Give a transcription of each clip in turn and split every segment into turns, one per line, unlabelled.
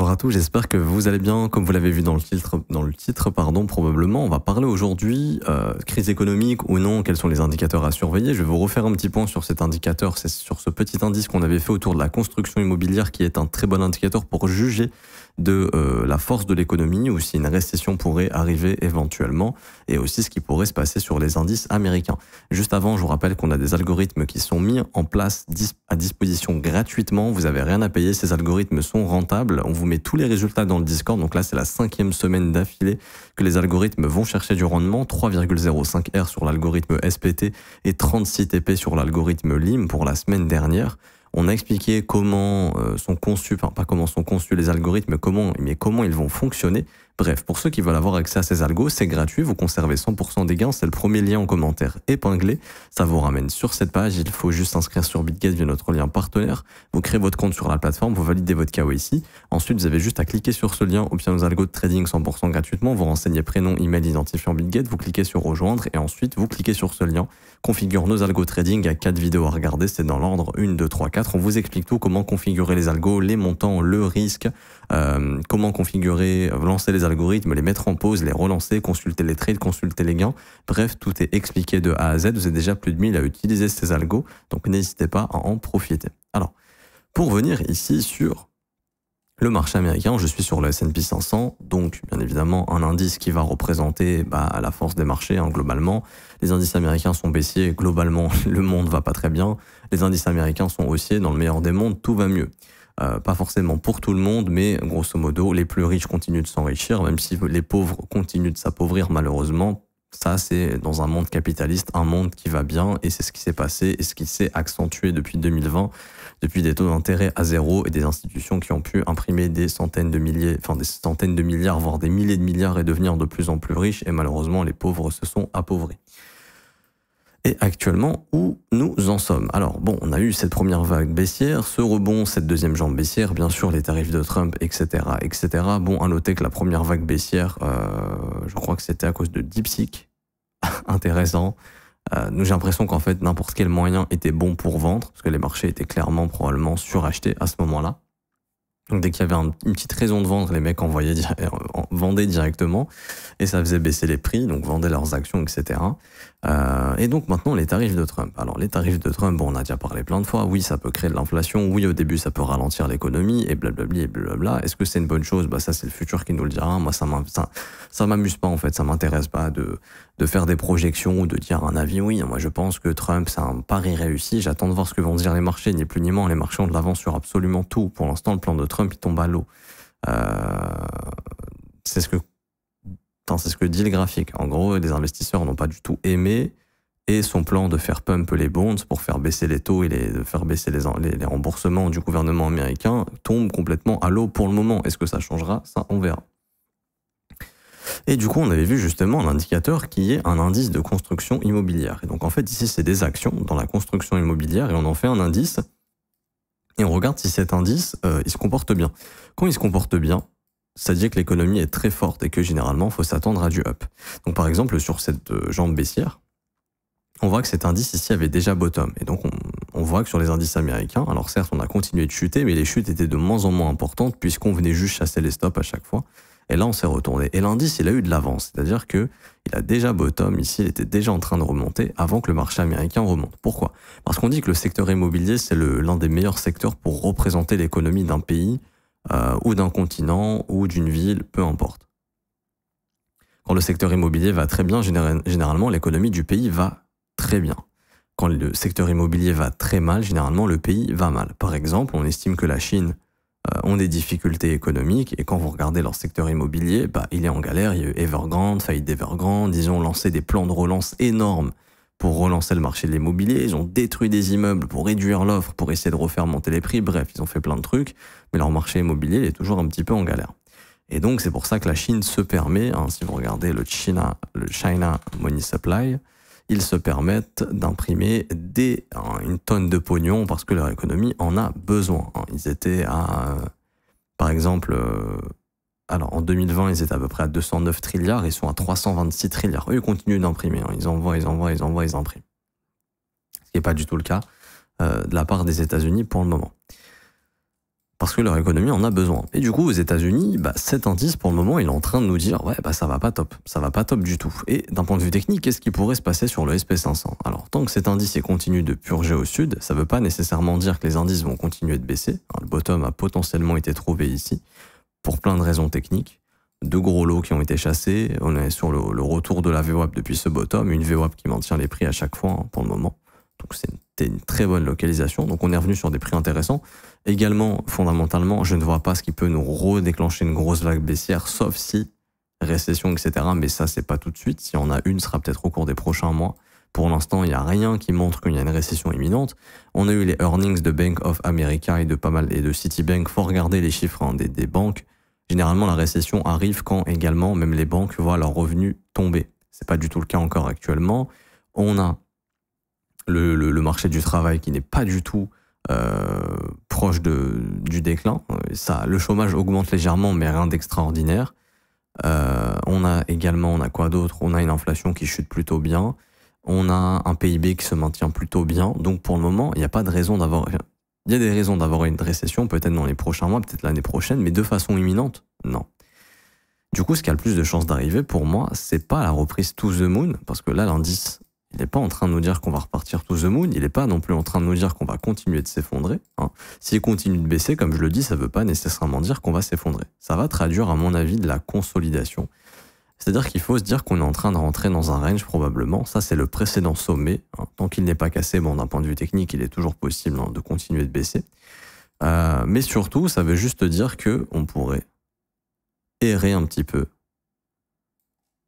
Bonjour à tous, j'espère que vous allez bien. Comme vous l'avez vu dans le titre, probablement, on va parler aujourd'hui crise économique ou non, quels sont les indicateurs à surveiller. Je vais vous refaire un petit point sur cet indicateur, c'est sur ce petit indice qu'on avait fait autour de la construction immobilière qui est un très bon indicateur pour juger de la force de l'économie ou si une récession pourrait arriver éventuellement et aussi ce qui pourrait se passer sur les indices américains. Juste avant, je vous rappelle qu'on a des algorithmes qui sont mis en place à disposition gratuitement. Vous n'avez rien à payer, ces algorithmes sont rentables. On vous met tous les résultats dans le Discord. Donc là, c'est la 5e semaine d'affilée que les algorithmes vont chercher du rendement. 3,05 R sur l'algorithme SPT et 36 TP sur l'algorithme LIM pour la semaine dernière. On a expliqué comment sont conçus, enfin pas comment sont conçus les algorithmes, mais comment ils vont fonctionner. Bref, pour ceux qui veulent avoir accès à ces algos, c'est gratuit, vous conservez 100% des gains, c'est le premier lien en commentaire épinglé, ça vous ramène sur cette page, il faut juste s'inscrire sur BitGet via notre lien partenaire, vous créez votre compte sur la plateforme, vous validez votre KYC, ensuite vous avez juste à cliquer sur ce lien, option aux algos de trading 100% gratuitement, vous renseignez prénom, email, identifiant BitGet, vous cliquez sur rejoindre et ensuite vous cliquez sur ce lien, configure nos algos trading, il y a 4 vidéos à regarder, c'est dans l'ordre 1, 2, 3, 4, on vous explique tout, comment configurer les algos, les montants, le risque, comment configurer, lancer les algorithmes, les mettre en pause, les relancer, consulter les trades, consulter les gains. Bref, tout est expliqué de A à Z. Vous êtes déjà plus de 1000 à utiliser ces algos, donc n'hésitez pas à en profiter. Alors, pour venir ici sur le marché américain, je suis sur le S&P 500, donc bien évidemment un indice qui va représenter la force des marchés globalement. Les indices américains sont baissiers, globalement le monde va pas très bien. Les indices américains sont haussiers, dans le meilleur des mondes, tout va mieux. Pas forcément pour tout le monde, mais grosso modo, les plus riches continuent de s'enrichir, même si les pauvres continuent de s'appauvrir malheureusement. Ça, c'est dans un monde capitaliste, un monde qui va bien, et c'est ce qui s'est passé et ce qui s'est accentué depuis 2020, depuis des taux d'intérêt à zéro et des institutions qui ont pu imprimer des centaines de milliards, voire des milliers de milliards et devenir de plus en plus riches, et malheureusement, les pauvres se sont appauvris. Et actuellement, où nous en sommes? Alors bon, on a eu cette première vague baissière, ce rebond, cette deuxième jambe baissière, bien sûr les tarifs de Trump, etc., etc. Bon, à noter que la première vague baissière, je crois que c'était à cause de DeepSeek. Intéressant. Nous, j'ai l'impression qu'en fait, n'importe quel moyen était bon pour vendre, parce que les marchés étaient clairement, probablement surachetés à ce moment-là. Donc dès qu'il y avait une petite raison de vendre, les mecs vendaient directement et ça faisait baisser les prix, donc vendaient leurs actions, etc. Et donc maintenant les tarifs de Trump. Alors les tarifs de Trump, bon, on a déjà parlé plein de fois, oui ça peut créer de l'inflation, oui au début ça peut ralentir l'économie et blablabli et blablabla. Est-ce que c'est une bonne chose? Ça c'est le futur qui nous le dira. Moi ça m'amuse pas en fait, ça m'intéresse pas de faire des projections ou de dire un avis. Oui, moi je pense que Trump c'est un pari réussi, j'attends de voir ce que vont dire les marchés, ni plus ni moins, les marchés ont de l'avance sur absolument tout. Pour l'instant le plan de Trump il tombe à l'eau. C'est ce que dit le graphique. En gros, les investisseurs n'ont pas du tout aimé et son plan de faire pump les bonds pour faire baisser les taux et de faire baisser les remboursements du gouvernement américain tombe complètement à l'eau pour le moment. Est-ce que ça changera? Ça, on verra. Et du coup, on avait vu justement un indicateur qui est un indice de construction immobilière. Et donc, en fait, ici, c'est des actions dans la construction immobilière et on en fait un indice et on regarde si cet indice, il se comporte bien. Quand il se comporte bien, ça dit que l'économie est très forte et que généralement, il faut s'attendre à du up. Donc, par exemple, sur cette jambe baissière, on voit que cet indice ici avait déjà bottom. Et donc, on voit que sur les indices américains, alors certes, on a continué de chuter, mais les chutes étaient de moins en moins importantes puisqu'on venait juste chasser les stops à chaque fois. Et là, on s'est retourné. Et l'indice, il a eu de l'avance. C'est-à-dire que il a déjà bottom. Ici, il était déjà en train de remonter avant que le marché américain remonte. Pourquoi? Parce qu'on dit que le secteur immobilier, c'est l'un des meilleurs secteurs pour représenter l'économie d'un pays ou d'un continent ou d'une ville, peu importe. Quand le secteur immobilier va très bien, généralement, l'économie du pays va très bien. Quand le secteur immobilier va très mal, généralement, le pays va mal. Par exemple, on estime que la Chine ont des difficultés économiques et quand vous regardez leur secteur immobilier, il est en galère. Il y a eu Evergrande, faillite d'Evergrande, ils ont lancé des plans de relance énormes pour relancer le marché de l'immobilier, ils ont détruit des immeubles pour réduire l'offre, pour essayer de refaire monter les prix, bref, ils ont fait plein de trucs, mais leur marché immobilier est toujours un petit peu en galère. Et donc c'est pour ça que la Chine se permet, si vous regardez le China Money Supply, ils se permettent d'imprimer une tonne de pognon parce que leur économie en a besoin. Ils étaient par exemple, en 2020, ils étaient à peu près à 209 trilliards, ils sont à 326 trilliards. Eux, ils continuent d'imprimer, ils envoient, ils impriment. Ce qui n'est pas du tout le cas de la part des États-Unis pour le moment. parce que leur économie en a besoin. Et du coup, aux États-Unis, cet indice, pour le moment, il est en train de nous dire, ouais, ça va pas top. Ça va pas top du tout. Et d'un point de vue technique, qu'est-ce qui pourrait se passer sur le SP500? Alors, tant que cet indice continue de purger au sud, ça veut pas nécessairement dire que les indices vont continuer de baisser. Alors, le bottom a potentiellement été trouvé ici, pour plein de raisons techniques. De gros lots qui ont été chassés. On est sur le retour de la VWAP depuis ce bottom, une VWAP qui maintient les prix à chaque fois, pour le moment. Donc c'était une très bonne localisation. Donc on est revenu sur des prix intéressants. Également, fondamentalement, je ne vois pas ce qui peut nous redéclencher une grosse vague baissière, sauf si récession, etc. Mais ça, c'est pas tout de suite. Si on a une, ce sera peut-être au cours des prochains mois. Pour l'instant, il n'y a rien qui montre qu'il y a une récession imminente. On a eu les earnings de Bank of America et de Citibank. Faut regarder les chiffres des banques. Généralement, la récession arrive quand également, même les banques voient leurs revenus tomber. C'est pas du tout le cas encore actuellement. On a le marché du travail qui n'est pas du tout proche du déclin. Le chômage augmente légèrement, mais rien d'extraordinaire. On a quoi d'autre? On a une inflation qui chute plutôt bien. On a un PIB qui se maintient plutôt bien. Donc pour le moment, il n'y a pas de raison d'avoir... Il y a des raisons d'avoir une récession, peut-être dans les prochains mois, peut-être l'année prochaine, mais de façon imminente, non. Du coup, ce qui a le plus de chances d'arriver, pour moi, c'est pas la reprise to the moon, parce que là, l'indice, il n'est pas en train de nous dire qu'on va repartir to the moon, il n'est pas non plus en train de nous dire qu'on va continuer de s'effondrer. S'il continue de baisser, comme je le dis, ça ne veut pas nécessairement dire qu'on va s'effondrer. Ça va traduire, à mon avis, de la consolidation. C'est-à-dire qu'il faut se dire qu'on est en train de rentrer dans un range probablement. Ça, c'est le précédent sommet. Tant qu'il n'est pas cassé, d'un point de vue technique, il est toujours possible de continuer de baisser. Mais surtout, ça veut juste dire qu'on pourrait errer un petit peu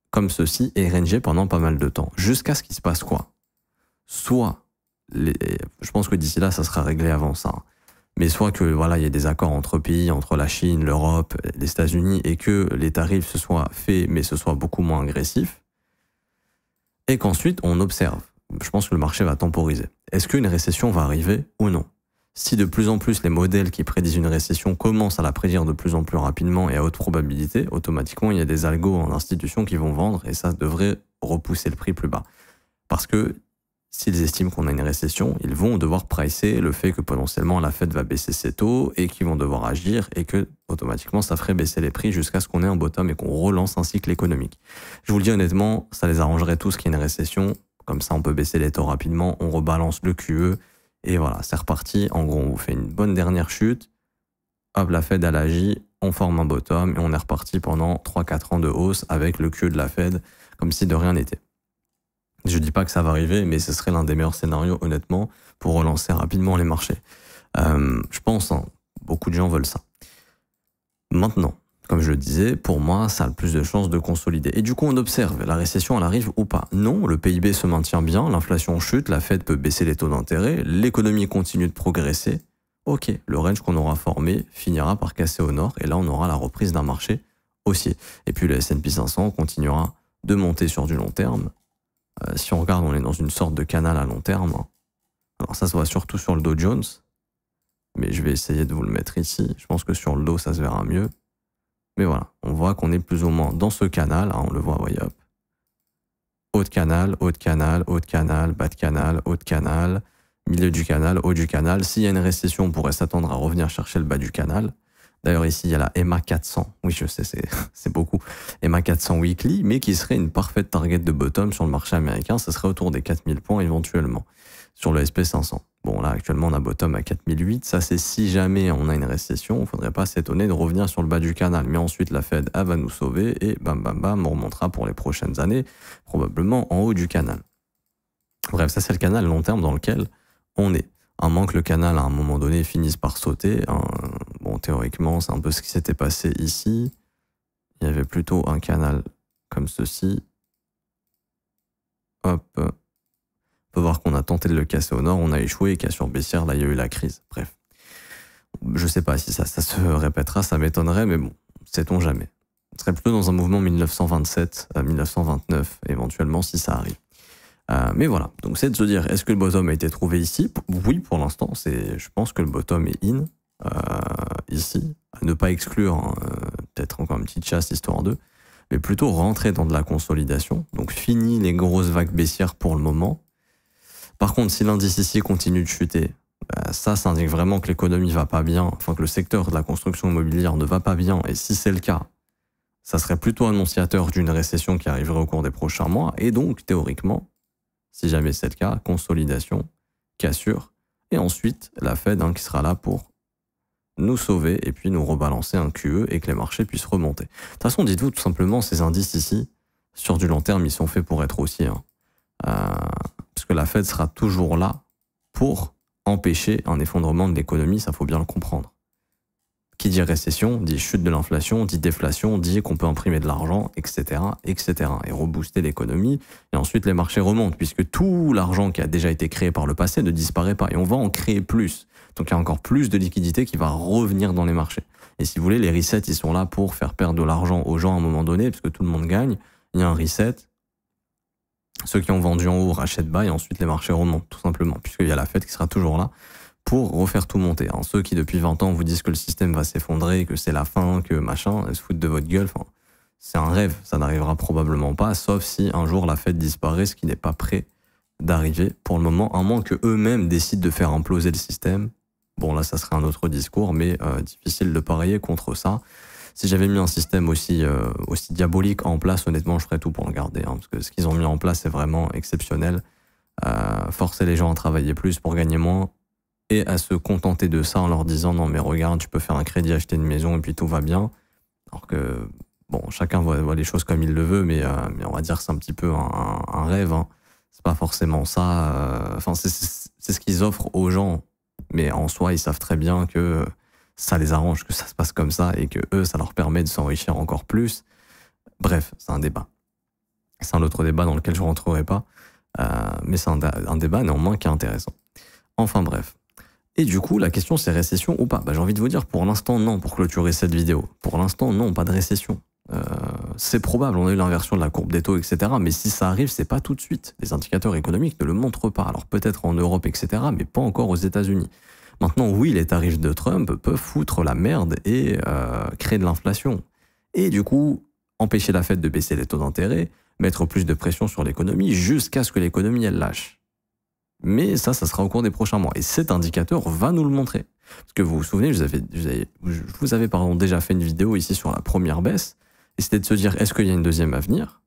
comme ceci et ranger pendant pas mal de temps. Jusqu'à ce qu'il se passe quoi? Soit, je pense que d'ici là, ça sera réglé avant ça. Mais soit que il y ait des accords entre pays, entre la Chine, l'Europe, les États-Unis, et que les tarifs se soient faits, mais ce soit beaucoup moins agressif, et qu'ensuite on observe. Je pense que le marché va temporiser. Est-ce qu'une récession va arriver ou non? Si de plus en plus les modèles qui prédisent une récession commencent à la prédire de plus en plus rapidement et à haute probabilité, automatiquement il y a des algos en institution qui vont vendre, et ça devrait repousser le prix plus bas. Parce que s'ils estiment qu'on a une récession, ils vont devoir pricer le fait que potentiellement la Fed va baisser ses taux et qu'ils vont devoir agir et que automatiquement ça ferait baisser les prix jusqu'à ce qu'on ait un bottom et qu'on relance un cycle économique. Je vous le dis honnêtement, ça les arrangerait tous qu'il y ait une récession. Comme ça, on peut baisser les taux rapidement, on rebalance le QE et voilà, c'est reparti. En gros, on vous fait une bonne dernière chute. Hop, la Fed elle agit, on forme un bottom et on est reparti pendant 3-4 ans de hausse avec le QE de la Fed comme si de rien n'était. Je dis pas que ça va arriver, mais ce serait l'un des meilleurs scénarios, honnêtement, pour relancer rapidement les marchés. Je pense, beaucoup de gens veulent ça. Maintenant, comme je le disais, pour moi, ça a le plus de chances de consolider. Et du coup, on observe, la récession, elle arrive ou pas? Non, le PIB se maintient bien, l'inflation chute, la Fed peut baisser les taux d'intérêt, l'économie continue de progresser. Ok, le range qu'on aura formé finira par casser au nord, et là, on aura la reprise d'un marché haussier. Et puis le S&P 500 continuera de monter sur du long terme. Si on regarde, on est dans une sorte de canal à long terme. Alors ça se voit surtout sur le Dow Jones, mais je vais essayer de vous le mettre ici. Je pense que sur le Dow, ça se verra mieux. Mais voilà, on voit qu'on est plus ou moins dans ce canal. On le voit, voyez, hop. Haut de canal, haut de canal, haut de canal, bas de canal, haut de canal, milieu du canal, haut du canal. S'il y a une récession, on pourrait s'attendre à revenir chercher le bas du canal. D'ailleurs, ici, il y a la EMA 400. Oui, je sais, c'est beaucoup. EMA 400 weekly, mais qui serait une parfaite target de bottom sur le marché américain. Ce serait autour des 4000 points éventuellement sur le SP500. Bon, là, actuellement, on a bottom à 4008. Ça, c'est si jamais on a une récession. Il ne faudrait pas s'étonner de revenir sur le bas du canal. Mais ensuite, la Fed, elle va nous sauver et bam, bam, bam, on remontera pour les prochaines années, probablement en haut du canal. Bref, ça, c'est le canal long terme dans lequel on est. À moins que le canal, à un moment donné, finisse par sauter. Bon, théoriquement, c'est un peu ce qui s'était passé ici. Il y avait plutôt un canal comme ceci. Hop. On peut voir qu'on a tenté de le casser au nord, on a échoué et cassure baissière, là, il y a eu la crise. Bref. Je sais pas si ça se répétera, ça m'étonnerait, mais bon, sait-on jamais. On serait plutôt dans un mouvement 1927 à 1929, éventuellement, si ça arrive. Mais voilà, donc c'est de se dire, est-ce que le bottom a été trouvé ici? Oui, pour l'instant, je pense que le bottom est in, ici, à ne pas exclure, peut-être encore une petite chasse, histoire d'eux, mais plutôt rentrer dans de la consolidation, donc fini les grosses vagues baissières pour le moment. Par contre, si l'indice ici continue de chuter, Ça indique vraiment que l'économie va pas bien, enfin que le secteur de la construction immobilière ne va pas bien, et si c'est le cas, ça serait plutôt annonciateur d'une récession qui arriverait au cours des prochains mois, et donc théoriquement, si jamais c'est le cas, consolidation, cassure, et ensuite la Fed qui sera là pour nous sauver et puis nous rebalancer un QE et que les marchés puissent remonter. De toute façon, dites-vous tout simplement, ces indices ici, sur du long terme, ils sont faits pour être haussiers. Parce que la Fed sera toujours là pour empêcher un effondrement de l'économie, ça faut bien le comprendre. Qui dit récession, dit chute de l'inflation, dit déflation, dit qu'on peut imprimer de l'argent, etc., etc., et rebooster l'économie. Et ensuite, les marchés remontent, puisque tout l'argent qui a déjà été créé par le passé ne disparaît pas. Et on va en créer plus. Donc, il y a encore plus de liquidité qui va revenir dans les marchés. Et si vous voulez, les resets, ils sont là pour faire perdre de l'argent aux gens à un moment donné, parce que tout le monde gagne. Il y a un reset. Ceux qui ont vendu en haut rachètent bas, et ensuite, les marchés remontent, tout simplement, puisqu'il y a la Fed qui sera toujours là pour refaire tout monter. Alors, ceux qui depuis 20 ans vous disent que le système va s'effondrer, que c'est la fin, que machin, ils se foutent de votre gueule, enfin, c'est un rêve, ça n'arrivera probablement pas, sauf si un jour la Fed disparaît, ce qui n'est pas prêt d'arriver pour le moment, à moins que eux-mêmes décident de faire imploser le système. Bon, là, ça serait un autre discours, mais difficile de parier contre ça. Si j'avais mis un système aussi diabolique en place, honnêtement, je ferais tout pour le garder, parce que ce qu'ils ont mis en place, c'est vraiment exceptionnel. Forcer les gens à travailler plus pour gagner moins, et à se contenter de ça en leur disant non mais regarde, tu peux faire un crédit, acheter une maison et puis tout va bien. Alors que bon, chacun voit les choses comme il le veut, mais on va dire que c'est un petit peu un rêve. C'est pas forcément ça. Enfin, c'est ce qu'ils offrent aux gens, mais en soi, ils savent très bien que ça les arrange, que ça se passe comme ça et que eux, ça leur permet de s'enrichir encore plus. Bref, c'est un débat. C'est un autre débat dans lequel je ne rentrerai pas, mais c'est un débat néanmoins qui est intéressant. Enfin bref. Et du coup, la question, c'est récession ou pas? J'ai envie de vous dire, pour l'instant, non, pour clôturer cette vidéo. Pour l'instant, non, pas de récession. C'est probable, on a eu l'inversion de la courbe des taux, etc. Mais si ça arrive, c'est pas tout de suite. Les indicateurs économiques ne le montrent pas. Alors peut-être en Europe, etc., mais pas encore aux États-Unis. Maintenant, oui, les tarifs de Trump peuvent foutre la merde et créer de l'inflation. Et du coup, empêcher la Fed de baisser les taux d'intérêt, mettre plus de pression sur l'économie jusqu'à ce que l'économie, elle lâche. Mais ça sera au cours des prochains mois. Et cet indicateur va nous le montrer. Parce que vous vous souvenez, je vous avais déjà fait une vidéo ici sur la première baisse. Et c'était de se dire, est-ce qu'il y a une deuxième à venir?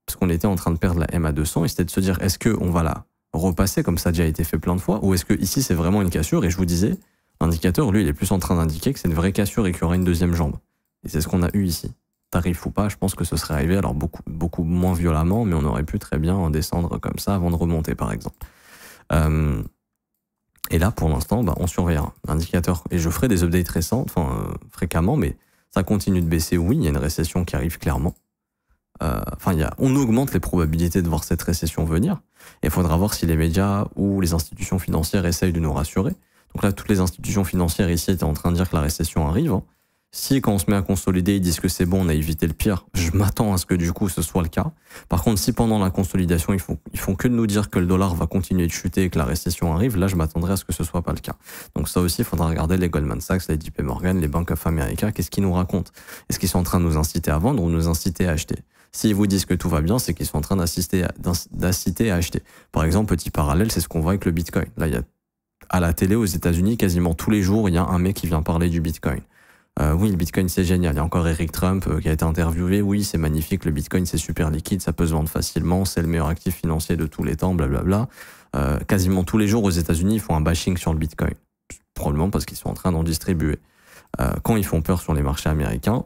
Parce qu'on était en train de perdre la MA200. Et c'était de se dire, est-ce qu'on va la repasser comme ça a déjà été fait plein de fois? Ou est-ce que ici c'est vraiment une cassure? Et je vous disais, l'indicateur, lui, il est plus en train d'indiquer que c'est une vraie cassure et qu'il y aura une deuxième jambe. Et c'est ce qu'on a eu ici. Tarif ou pas, je pense que ce serait arrivé, alors beaucoup moins violemment, mais on aurait pu très bien descendre comme ça avant de remonter, par exemple. Et là, pour l'instant, on surveillera l'indicateur. Et je ferai des updates récents, fréquemment, mais ça continue de baisser. Oui, il y a une récession qui arrive clairement. On augmente les probabilités de voir cette récession venir. Et il faudra voir si les médias ou les institutions financières essayent de nous rassurer. Donc là, toutes les institutions financières ici étaient en train de dire que la récession arrive. Si quand on se met à consolider, ils disent que c'est bon, on a évité le pire, je m'attends à ce que du coup ce soit le cas. Par contre, si pendant la consolidation, ils font que de nous dire que le dollar va continuer de chuter et que la récession arrive, là je m'attendrai à ce que ce soit pas le cas. Donc ça aussi, il faudra regarder les Goldman Sachs, les JP Morgan, les Bank of America, qu'est-ce qu'ils nous racontent? Est-ce qu'ils sont en train de nous inciter à vendre ou nous inciter à acheter? S'ils vous disent que tout va bien, c'est qu'ils sont en train d'inciter à acheter. Par exemple, petit parallèle, c'est ce qu'on voit avec le Bitcoin. Là, il y a à la télé aux États-Unis, quasiment tous les jours, il y a un mec qui vient parler du Bitcoin. Oui, le Bitcoin c'est génial. Il y a encore Eric Trump qui a été interviewé. Oui, c'est magnifique. Le Bitcoin c'est super liquide, ça peut se vendre facilement. C'est le meilleur actif financier de tous les temps, blablabla. Quasiment tous les jours aux États-Unis, ils font un bashing sur le Bitcoin. Probablement parce qu'ils sont en train d'en distribuer. Quand ils font peur sur les marchés américains,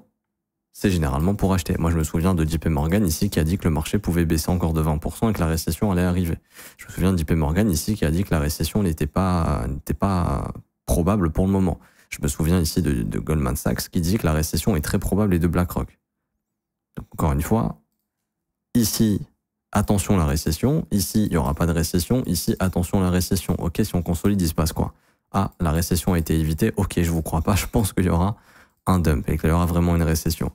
c'est généralement pour acheter. Moi, je me souviens de JP Morgan ici qui a dit que le marché pouvait baisser encore de 20% et que la récession allait arriver. Je me souviens de JP Morgan ici qui a dit que la récession n'était pas probable pour le moment. Je me souviens ici de Goldman Sachs qui dit que la récession est très probable et de BlackRock. Donc, encore une fois, ici, attention à la récession. Ici, il n'y aura pas de récession. Ici, attention à la récession. Ok, si on consolide, il se passe quoi? Ah, la récession a été évitée. Ok, je vous crois pas. Je pense qu'il y aura un dump et qu'il y aura vraiment une récession.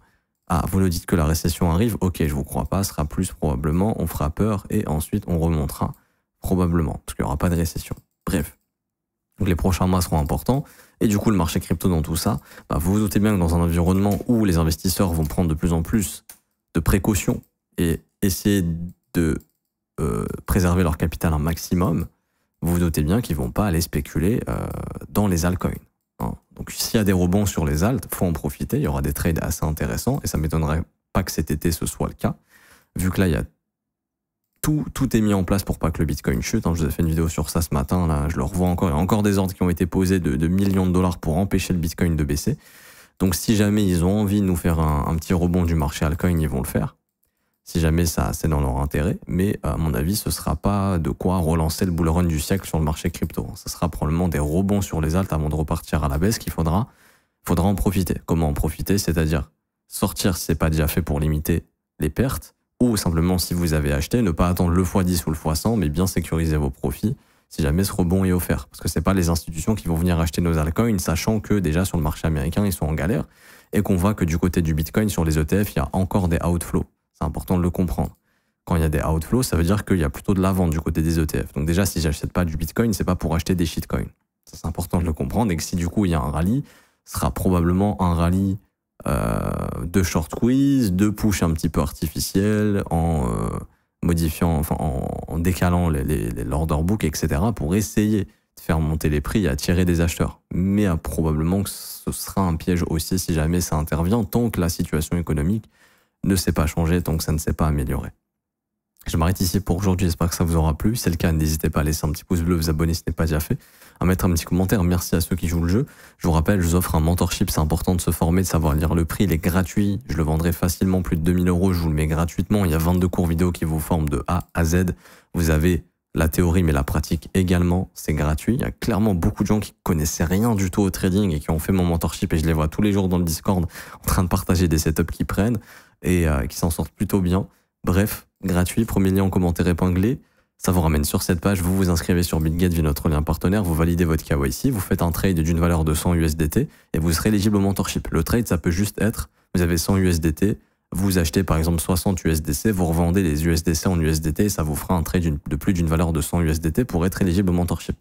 Ah, vous nous dites que la récession arrive. Ok, je vous crois pas. Ce sera plus probablement. On fera peur et ensuite on remontera probablement parce qu'il n'y aura pas de récession. Bref. Donc les prochains mois seront importants. Et du coup, le marché crypto dans tout ça, vous vous doutez bien que dans un environnement où les investisseurs vont prendre de plus en plus de précautions et essayer de préserver leur capital un maximum, vous vous doutez bien qu'ils vont pas aller spéculer dans les altcoins. Hein. Donc s'il y a des rebonds sur les alts, faut en profiter. Il y aura des trades assez intéressants et ça m'étonnerait pas que cet été ce soit le cas, vu que là il y a tout est mis en place pour pas que le Bitcoin chute. Hein. Je vous ai fait une vidéo sur ça ce matin. Là, je le revois encore. Il y a encore des ordres qui ont été posés de millions de dollars pour empêcher le Bitcoin de baisser. Donc, si jamais ils ont envie de nous faire un petit rebond du marché altcoin, ils vont le faire. Si jamais ça, c'est dans leur intérêt. Mais à mon avis, ce sera pas de quoi relancer le bull run du siècle sur le marché crypto. Ce sera probablement des rebonds sur les alts avant de repartir à la baisse qu'il faudra en profiter. Comment en profiter? C'est-à-dire sortir si c'est pas déjà fait pour limiter les pertes. Ou simplement, si vous avez acheté, ne pas attendre le x10 ou le x100, mais bien sécuriser vos profits si jamais ce rebond est offert. Parce que c'est pas les institutions qui vont venir acheter nos altcoins, sachant que déjà sur le marché américain, ils sont en galère, et qu'on voit que du côté du Bitcoin, sur les ETF, il y a encore des outflows. C'est important de le comprendre. Quand il y a des outflows, ça veut dire qu'il y a plutôt de la vente du côté des ETF. Donc déjà, si j'achète pas du Bitcoin, c'est pas pour acheter des shitcoins. Ça, c'est important de le comprendre, et que si du coup il y a un rallye, ce sera probablement un rallye de short quiz, de push un petit peu artificiel, en modifiant, enfin en décalant l'order book, etc. pour essayer de faire monter les prix et attirer des acheteurs. Mais probablement que ce sera un piège aussi si jamais ça intervient, tant que la situation économique ne s'est pas changée, tant que ça ne s'est pas amélioré. Je m'arrête ici pour aujourd'hui, j'espère que ça vous aura plu. Si c'est le cas, n'hésitez pas à laisser un petit pouce bleu, vous abonner si ce n'est pas déjà fait, à mettre un petit commentaire. Merci à ceux qui jouent le jeu. Je vous rappelle, je vous offre un mentorship, c'est important de se former, de savoir lire le prix, il est gratuit. Je le vendrai facilement plus de 2000 €, je vous le mets gratuitement. Il y a 22 cours vidéo qui vous forment de A à Z. Vous avez la théorie, mais la pratique également, c'est gratuit. Il y a clairement beaucoup de gens qui connaissaient rien du tout au trading et qui ont fait mon mentorship et je les vois tous les jours dans le Discord en train de partager des setups qu'ils prennent et qui s'en sortent plutôt bien. Bref, gratuit, premier lien en commentaire épinglé. Ça vous ramène sur cette page, vous vous inscrivez sur BitGet via notre lien partenaire, vous validez votre KYC, vous faites un trade d'une valeur de 100 USDT et vous serez éligible au mentorship. Le trade, ça peut juste être, vous avez 100 USDT, vous achetez par exemple 60 USDC, vous revendez les USDC en USDT et ça vous fera un trade de plus d'une valeur de 100 USDT pour être éligible au mentorship.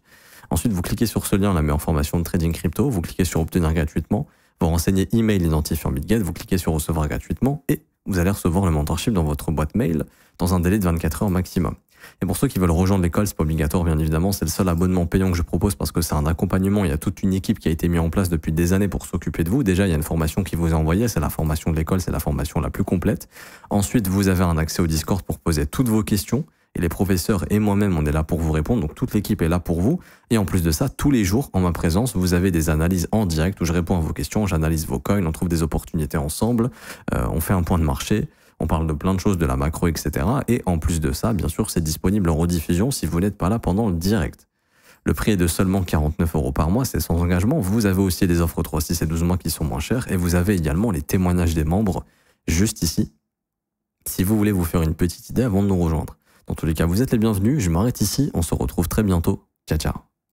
Ensuite, vous cliquez sur ce lien, la meilleure formation de trading crypto, vous cliquez sur obtenir gratuitement, vous renseignez email identifiant BitGet, vous cliquez sur recevoir gratuitement et vous allez recevoir le mentorship dans votre boîte mail dans un délai de 24 heures maximum. Et pour ceux qui veulent rejoindre l'école, c'est pas obligatoire bien évidemment, c'est le seul abonnement payant que je propose parce que c'est un accompagnement, il y a toute une équipe qui a été mise en place depuis des années pour s'occuper de vous. Déjà, il y a une formation qui vous est envoyée, c'est la formation de l'école, c'est la formation la plus complète. Ensuite, vous avez un accès au Discord pour poser toutes vos questions. Et les professeurs et moi-même, on est là pour vous répondre. Donc toute l'équipe est là pour vous. Et en plus de ça, tous les jours, en ma présence, vous avez des analyses en direct où je réponds à vos questions, j'analyse vos coins, on trouve des opportunités ensemble, on fait un point de marché, on parle de plein de choses, de la macro, etc. Et en plus de ça, bien sûr, c'est disponible en rediffusion si vous n'êtes pas là pendant le direct. Le prix est de seulement 49 € par mois, c'est sans engagement. Vous avez aussi des offres 3, 6 et 12 mois qui sont moins chères. Et vous avez également les témoignages des membres juste ici, si vous voulez vous faire une petite idée avant de nous rejoindre. Dans tous les cas, vous êtes les bienvenus. Je m'arrête ici. On se retrouve très bientôt. Ciao, ciao.